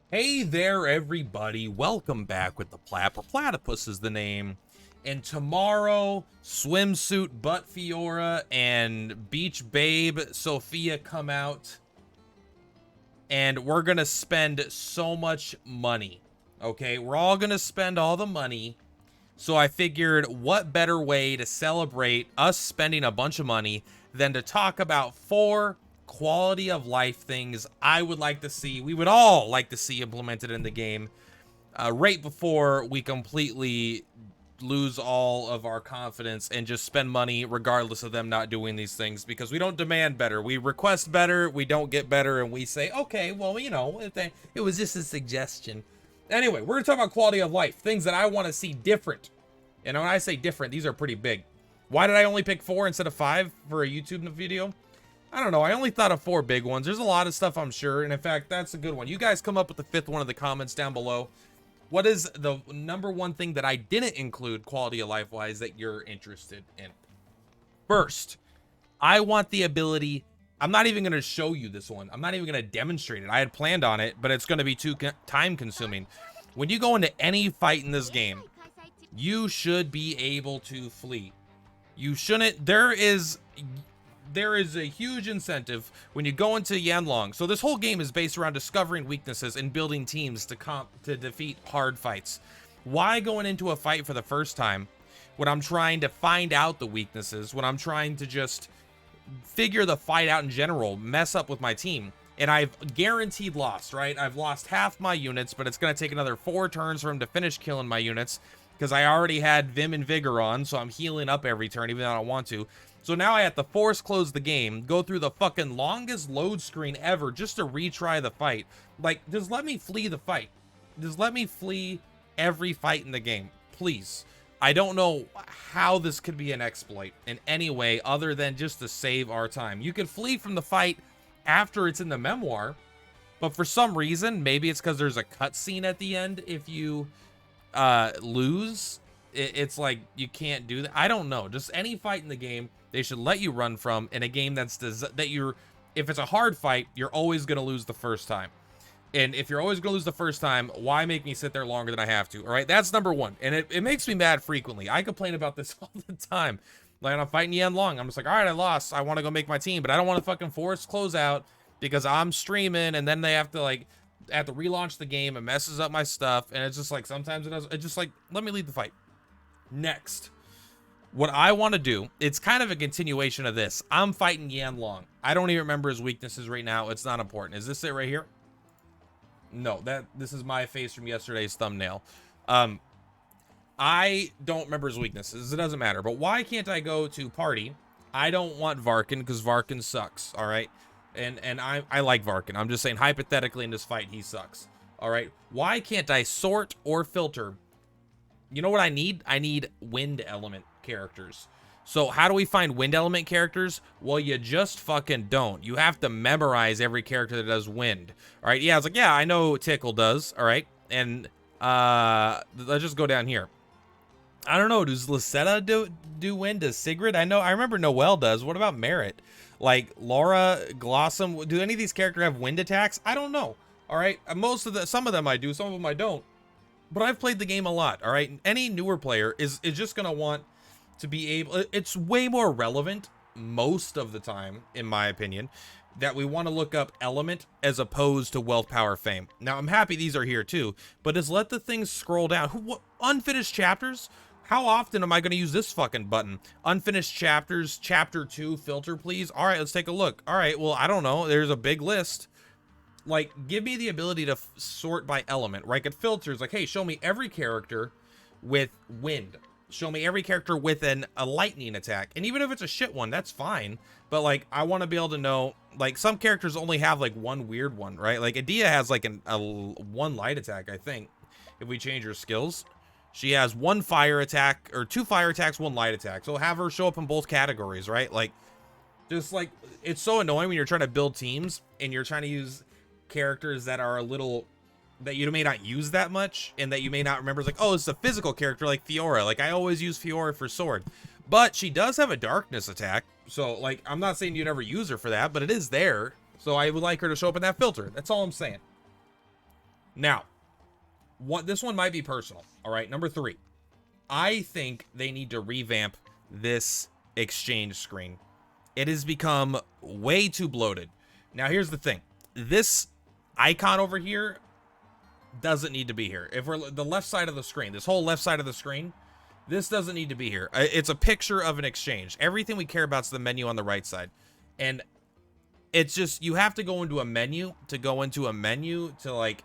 Hey there, everybody. Welcome back with the Purplatypus is the name. And tomorrow, Swimsuit Butt Fiora and Beach Babe Sophia come out. And we're going to spend so much money. Okay, we're all going to spend all the money. So I figured, what better way to celebrate us spending a bunch of money than to talk about 4 quality of life things I would like to see, we would all like to see implemented in the game right before we completely lose all of our confidence and just spend money regardless of them not doing these things, because we don't demand better. We request better, we don't get better, and we say, okay, well, you know, it was just a suggestion. Anyway, we're gonna talk about quality of life, things that I want to see different. And when I say different, these are pretty big. Why did I only pick 4 instead of 5 for a YouTube video? I don't know. I only thought of 4 big ones. There's a lot of stuff, I'm sure. And in fact, that's a good one. You guys come up with the 5th one in the comments down below. What is the number 1 thing that I didn't include quality of life wise that you're interested in? First, I want the ability. I'm not even going to show you this one. I'm not even going to demonstrate it. I had planned on it, but it's going to be too time consuming. When you go into any fight in this game, you should be able to flee. You shouldn't. There is a huge incentive when you go into Yanlong. So this whole game is based around discovering weaknesses and building teams to defeat hard fights. Why going into a fight for the first time when I'm trying to find out the weaknesses, when I'm trying to just figure the fight out in general, mess up with my team? And I've guaranteed lost, right? I've lost half my units, but it's going to take another 4 turns for him to finish killing my units, because I already had Vim and Vigor on, so I'm healing up every turn, even though I don't want to. So now I have to force close the game, go through the fucking longest load screen ever just to retry the fight. Like, just let me flee the fight. Just let me flee every fight in the game, please. I don't know how this could be an exploit in any way other than just to save our time. You could flee from the fight after it's in the memoir, but for some reason, maybe it's because there's a cutscene at the end if you lose. It's like you can't do that. I don't know. Just any fight in the game, they should let you run from in a game that's if it's a hard fight, you're always going to lose the first time. And if you're always going to lose the first time, why make me sit there longer than I have to? All right, that's number 1. And it makes me mad frequently. I complain about this all the time. Like, when I'm fighting Yanlong, I'm just like, all right, I lost. I want to go make my team, but I don't want to fucking force close out because I'm streaming, and then they have to relaunch the game. It messes up my stuff, and it's just like, sometimes it does. It's just like, let me lead the fight. Next, what I want to do, it's kind of a continuation of this. I'm fighting Yanlong. I don't even remember his weaknesses right now. It's not important. Is this it right here? No, this is my face from yesterday's thumbnail. I don't remember his weaknesses. It doesn't matter. But why can't I go to party? I don't want Varkin because Varkin sucks. All right. And I like Varkin. I'm just saying, hypothetically, in this fight, he sucks. All right. Why can't I sort or filter? You know what I need? I need wind element characters. So how do we find wind element characters? Well, you just fucking don't. You have to memorize every character that does wind. All right. Yeah, I was like, yeah, I know Tickle does. All right. And let's just go down here. I don't know. Does Lucetta do wind? Does Sigrid? I remember Noelle does. What about Merritt? Like Laura, Glossum. Do any of these characters have wind attacks? I don't know. All right. Some of them I do. Some of them I don't. But I've played the game a lot. All right. Any newer player is just gonna want to be able. It's way more relevant most of the time, in my opinion, that we want to look up element as opposed to wealth, power, fame. Now I'm happy these are here too, but just let the things scroll down. What unfinished chapters? How often am I going to use this fucking button? Unfinished chapters, chapter 2, filter, please. All right, let's take a look. All right, well, I don't know. There's a big list. Like, give me the ability to sort by element, right? It filters, like, hey, show me every character with wind. Show me every character with a lightning attack. And even if it's a shit one, that's fine. But, like, I want to be able to know, like, some characters only have, like, one weird one, right? Like, Adia has, like, a 1 light attack, I think, if we change her skills. She has 1 fire attack, or 2 fire attacks, 1 light attack. So have her show up in both categories, right? Like, just like, it's so annoying when you're trying to build teams and you're trying to use characters that are a little, that you may not use that much and that you may not remember. It's like, oh, it's a physical character like Fiora. Like, I always use Fiora for sword, but she does have a darkness attack. So, like, I'm not saying you never use her for that, but it is there. So I would like her to show up in that filter. That's all I'm saying. Now, this one might be personal. All right, number 3. I think they need to revamp this exchange screen. It has become way too bloated. Now, here's the thing. This icon over here doesn't need to be here. If we're the left side of the screen, this whole left side of the screen, this doesn't need to be here. It's a picture of an exchange. Everything we care about is the menu on the right side. And it's just, you have to go into a menu to go into a menu to like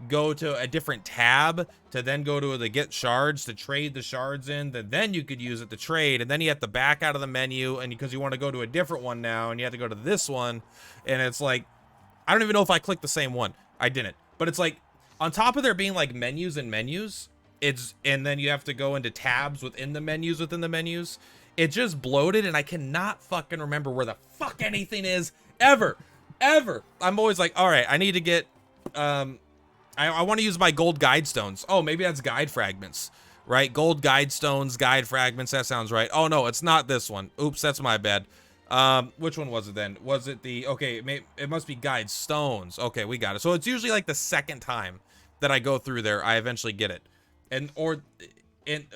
go to a different tab to then go to the get shards to trade the shards in, then you could use it to trade, and then you have to back out of the menu, and because you want to go to a different one now, and you have to go to this one, and it's like, I don't even know if I clicked the same one. I didn't. But it's like, on top of there being like menus and menus, and then you have to go into tabs within the menus, it just bloated, and I cannot fucking remember where the fuck anything is ever. I'm always like, all right, I need to get, I want to use my gold guide stones. Oh, maybe that's guide fragments, right? Gold guide stones, guide fragments. That sounds right. Oh, no, it's not this one. Oops, that's my bad. Which one was it then? Was it the, okay, it must be guide stones. Okay, we got it. So it's usually like the second time that I go through there, I eventually get it. And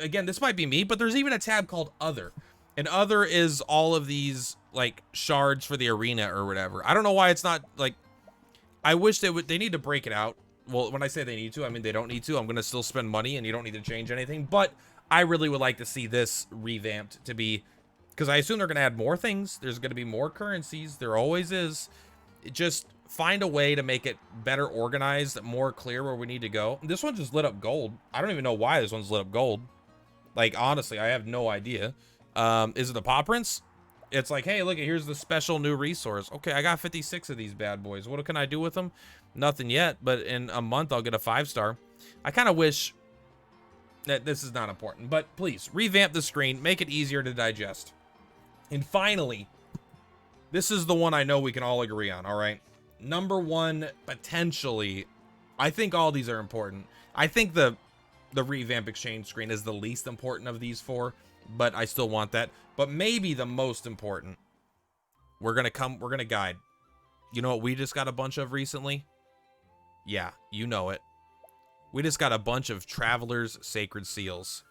again, this might be me, but there's even a tab called Other. And Other is all of these, like, shards for the arena or whatever. I don't know why it's not, like, I wish they need to break it out. Well, when I say they need to, I mean they don't need to. I'm going to still spend money, and you don't need to change anything. But I really would like to see this revamped to be, because I assume they're going to add more things. There's going to be more currencies. There always is. Just find a way to make it better organized, more clear where we need to go. This one just lit up gold. I don't even know why this one's lit up gold. Like, honestly, I have no idea. Is it the paw prints? It's like, hey, look, here's the special new resource. Okay, I got 56 of these bad boys. What can I do with them? Nothing yet, but in a month I'll get a 5-star. I kind of wish that this is not important, but please revamp the screen, make it easier to digest. And finally, this is the one I know we can all agree on, all right? Number 1, potentially, I think all these are important. I think the revamp exchange screen is the least important of these 4, but I still want that. But maybe the most important. We're gonna guide. You know what we just got a bunch of recently? Yeah, you know it. We just got a bunch of Traveler's Sacred Seals.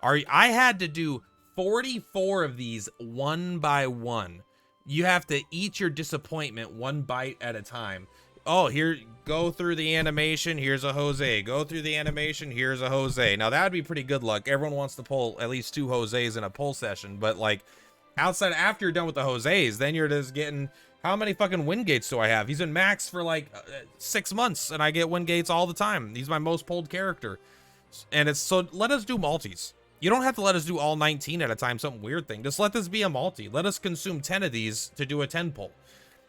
I had to do 44 of these one by one. You have to eat your disappointment one bite at a time. Oh, here, go through the animation, here's a Jose. Go through the animation, here's a Jose. Now, that would be pretty good luck. Everyone wants to pull at least 2 Joses in a pull session, but, like, after you're done with the Joses, then you're just getting, how many fucking win gates do I have? He's been maxed for, like, 6 months, and I get win gates all the time. He's my most pulled character. And it's, so let us do multis. You don't have to let us do all 19 at a time, some weird thing. Just let this be a multi. Let us consume 10 of these to do a 10 pull.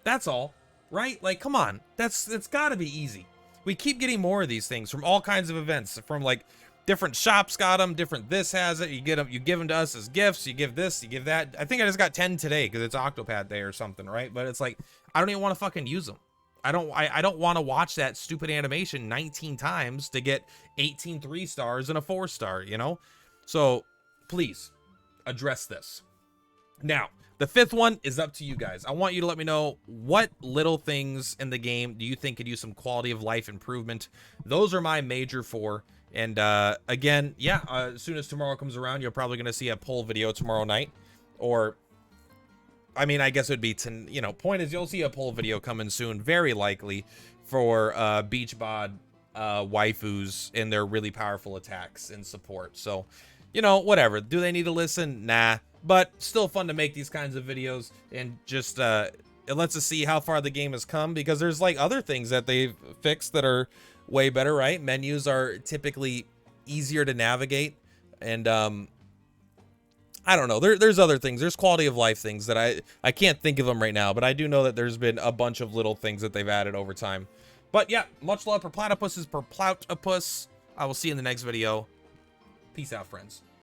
That's all. Right? Like, come on. It's gotta be easy. We keep getting more of these things from all kinds of events. From, like, different shops got them, different this has it. You get them, you give them to us as gifts. You give this, you give that. I think I just got 10 today because it's Octopath Day or something, right? But it's like, I don't even want to fucking use them. I don't want to watch that stupid animation 19 times to get 18 3-stars and a 4-star, you know? So, please, address this. Now, the 5th one is up to you guys. I want you to let me know what little things in the game do you think could use some quality of life improvement. Those are my major 4. And again, yeah, as soon as tomorrow comes around, you're probably going to see a poll video tomorrow night. Or, I mean, I guess it would be, point is you'll see a poll video coming soon, very likely, for Beach Bod waifus and their really powerful attacks and support. So, whatever. Do they need to listen? Nah. But still fun to make these kinds of videos, and just it lets us see how far the game has come, because there's like other things that they've fixed that are way better, right? Menus are typically easier to navigate, and I don't know. There's other things. There's quality of life things that I can't think of them right now, but I do know that there's been a bunch of little things that they've added over time. But yeah, much love. Purplatypus is Purplatypus. I will see you in the next video. Peace out, friends.